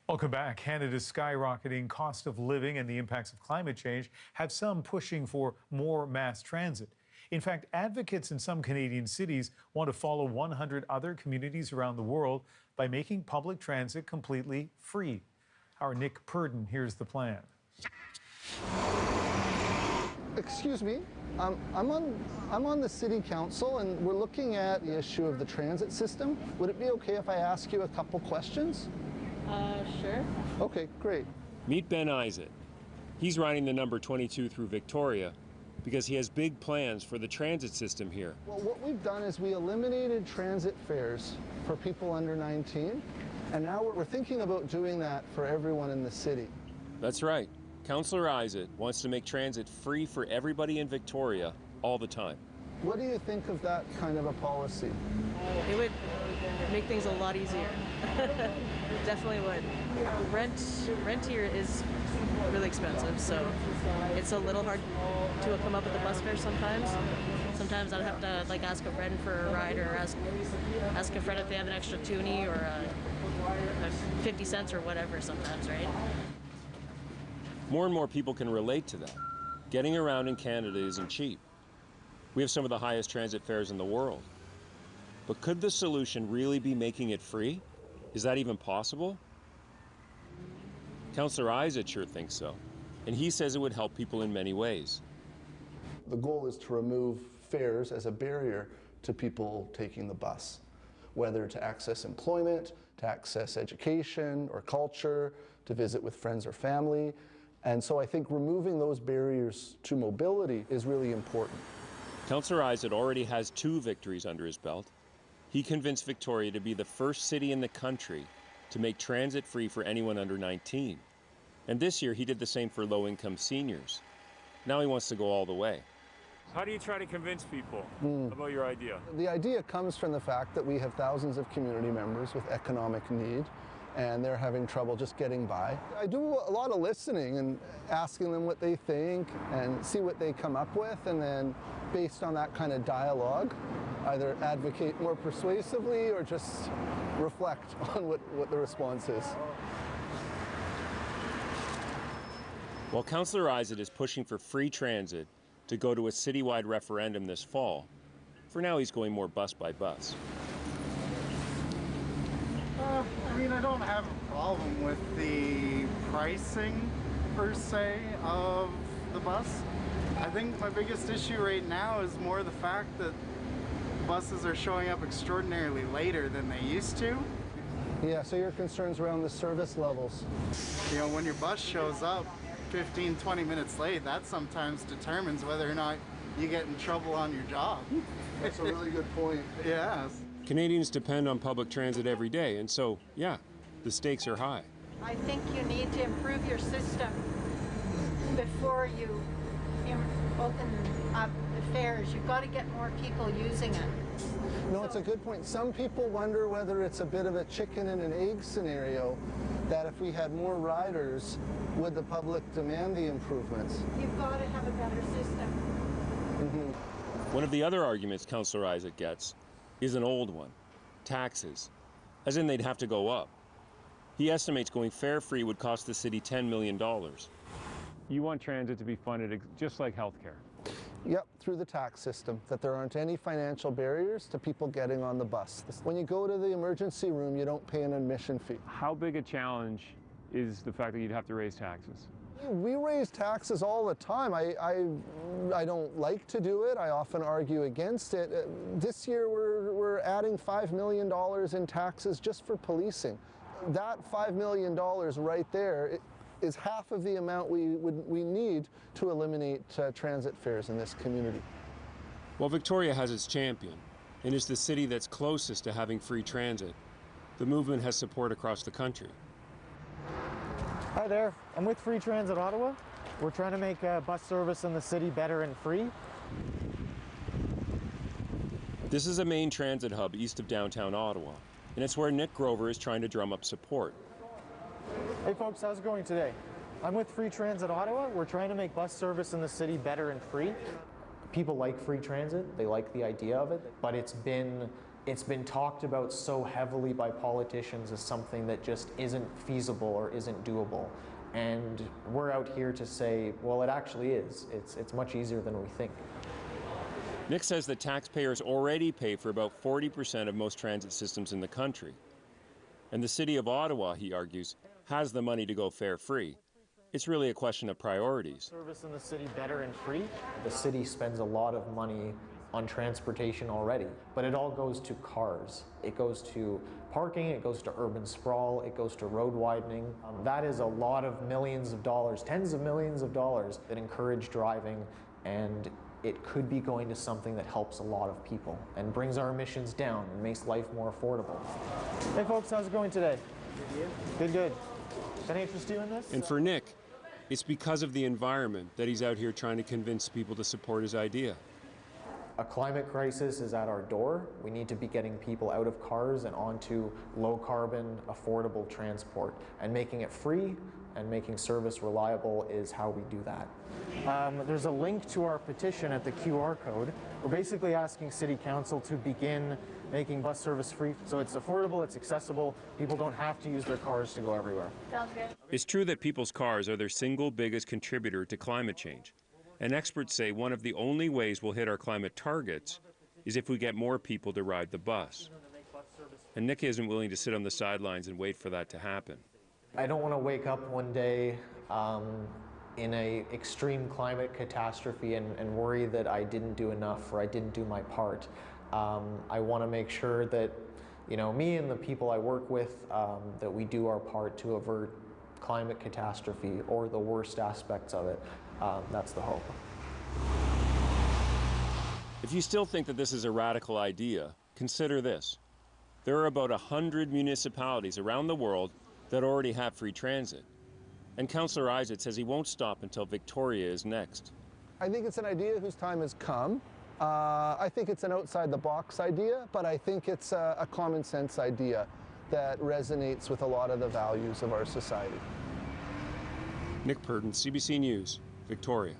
Welcome back. Canada's skyrocketing cost of living and the impacts of climate change have some pushing for more mass transit. In fact, advocates in some Canadian cities want to follow 100 other communities around the world by making public transit completely free. Our Nick Purdon here's the plan. Excuse me, I'm on the city council and we're looking at the issue of the transit system. Would it be okay if I ask you a couple questions? Sure. Okay, great. Meet Ben Isaac. He's riding the number 22 through Victoria because he has big plans for the transit system here. Well, what we've done is we eliminated transit fares for people under 19, and now we're thinking about doing that for everyone in the city. That's right. Councillor Isaac wants to make transit free for everybody in Victoria all the time. What do you think of that kind of a policy? It would make things a lot easier. Definitely would. Rent here is really expensive, so it's a little hard to come up with a bus fare sometimes. Sometimes I'd have to ask a friend for a ride, or ask a friend if they have an extra toonie or a 50 cents or whatever sometimes, right? More and more people can relate to that. Getting around in Canada isn't cheap. We have some of the highest transit fares in the world. But could the solution really be making it free? Is that even possible? Councillor Isaac sure thinks so, and he says it would help people in many ways. The goal is to remove fares as a barrier to people taking the bus, whether to access employment, to access education or culture, to visit with friends or family. And so I think removing those barriers to mobility is really important. Councillor Isaac already has 2 victories under his belt. He convinced Victoria to be the first city in the country to make transit free for anyone under 19. And this year he did the same for low-income seniors. Now he wants to go all the way. How do you try to convince people about your idea? The idea comes from the fact that we have thousands of community members with economic need, and they're having trouble just getting by. I do a lot of listening and asking them what they think and see what they come up with, and then based on that kind of dialogue, either advocate more persuasively or just reflect on what the response is. While Councillor Isaac is pushing for free transit to go to a citywide referendum this fall, for now he's going more bus by bus. I don't have a problem with the pricing, per se, of the bus. I think my biggest issue right now is more the fact that buses are showing up extraordinarily later than they used to. Yeah, so your concerns around the service levels. You know, when your bus shows up 15, 20 minutes late, that sometimes determines whether or not you get in trouble on your job. That's a really good point. Yes. Canadians depend on public transit every day, and so, yeah, the stakes are high. I think you need to improve your system before you open up the fares. You've got to get more people using it. No, it's a good point. Some people wonder whether it's a bit of a chicken and an egg scenario, that if we had more riders, would the public demand the improvements? You've got to have a better system. One of the other arguments Councillor Isaac gets is an old one: taxes, as in they'd have to go up. He estimates going fare-free would cost the city $10 million. You want transit to be funded just like healthcare? Yep, through the tax system, that there aren't any financial barriers to people getting on the bus. When you go to the emergency room, you don't pay an admission fee. How big a challenge is the fact that you'd have to raise taxes? We raise taxes all the time. I don't like to do it. I often argue against it. This year we're adding $5 million in taxes just for policing. That $5 million right there is half of the amount we need to eliminate transit fares in this community. Well, Victoria has its champion and is the city that's closest to having free transit. The movement has support across the country. Hi there, I'm with Free Transit Ottawa. We're trying to make bus service in the city better and free. This is a main transit hub east of downtown Ottawa, and it's where Nick Grover is trying to drum up support. Hey folks, how's it going today? I'm with Free Transit Ottawa. We're trying to make bus service in the city better and free. People like free transit, they like the idea of it, but it's been it's been talked about so heavily by politicians as something that just isn't feasible or isn't doable. And we're out here to say, well, it actually is. It's much easier than we think. Nick says that taxpayers already pay for about 40% of most transit systems in the country. And the city of Ottawa, he argues, has the money to go fare-free. It's really a question of priorities. Service in the city better and free? The city spends a lot of money on transportation already, but it all goes to cars. It goes to parking, it goes to urban sprawl, it goes to road widening. That is a lot of millions of dollars, tens of millions of dollars that encourage driving, and it could be going to something that helps a lot of people and brings our emissions down and makes life more affordable. Hey folks, how's it going today? Good, good. Any interest you in this? And for Nick, it's because of the environment that he's out here trying to convince people to support his idea. A climate crisis is at our door. We need to be getting people out of cars and onto low-carbon, affordable transport. And making it free and making service reliable is how we do that. There's a link to our petition at the QR code. We're basically asking City Council to begin making bus service free, so it's affordable, it's accessible, people don't have to use their cars to go everywhere. Sounds good. It's true that people's cars are their single biggest contributor to climate change. And experts say one of the only ways we'll hit our climate targets is if we get more people to ride the bus. And Nick isn't willing to sit on the sidelines and wait for that to happen. I don't want to wake up one day in an extreme climate catastrophe and worry that I didn't do enough or I didn't do my part. I want to make sure that, me and the people I work with, that we do our part to avert climate catastrophe or the worst aspects of it. That's the hope. If you still think that this is a radical idea, consider this. There are about 100 municipalities around the world that already have free transit. And Councillor Isaac says he won't stop until Victoria is next. I think it's an idea whose time has come. I think it's an outside-the-box idea, but I think it's a common sense idea that resonates with a lot of the values of our society. Nick Purdon, CBC News, Victoria.